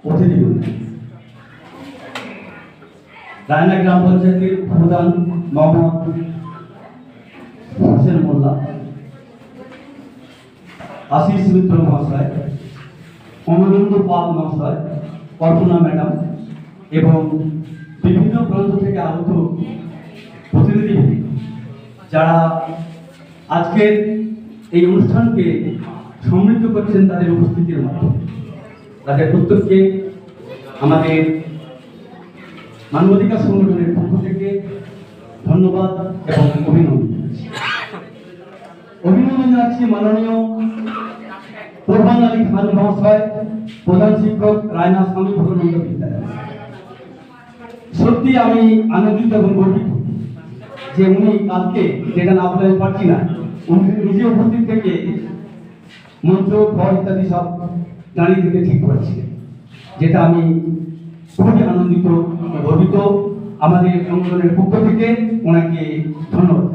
অতিথিবৃন্দ, রায়না গ্রাম পঞ্চায়েতের প্রধান মোহাম্মদ হোসেন মোল্লা, আশিস মিত্র মহাশয়, অমরেন্দ্র পাল মহাশয়, কল্পনা ম্যাডাম এবং বিভিন্ন প্রান্ত থেকে আগত প্রতিনিধিবৃন্দ যারা আজকের এই অনুষ্ঠানকে সমৃদ্ধ করছেন তাদের উপস্থিতির মাধ্যমে, তাদের প্রত্যেককে আমাদের মানবাধিকার সংগঠনের পক্ষ থেকে ধন্যবাদ এবং অভিনন্দন জানাচ্ছি মাননীয় কোরবান আলী খান মহাশয়, প্রধান শিক্ষক, রায়না স্বামী বিবেকানন্দ বিদ্যালয়। সত্যি আমি আনন্দিত এবং গর্বিত যে উনি কালকে, যেটা না বলে পারছি না, উনি নিজে উপস্থিত থেকে মঞ্চ ঘর ইত্যাদি সব দাঁড়িয়ে থেকে ঠিক করেছিলেন, যেটা আমি খুবই আনন্দিত, গর্বিত। আমাদের সংগঠনের পক্ষ থেকে ওনাকে ধন্যবাদ।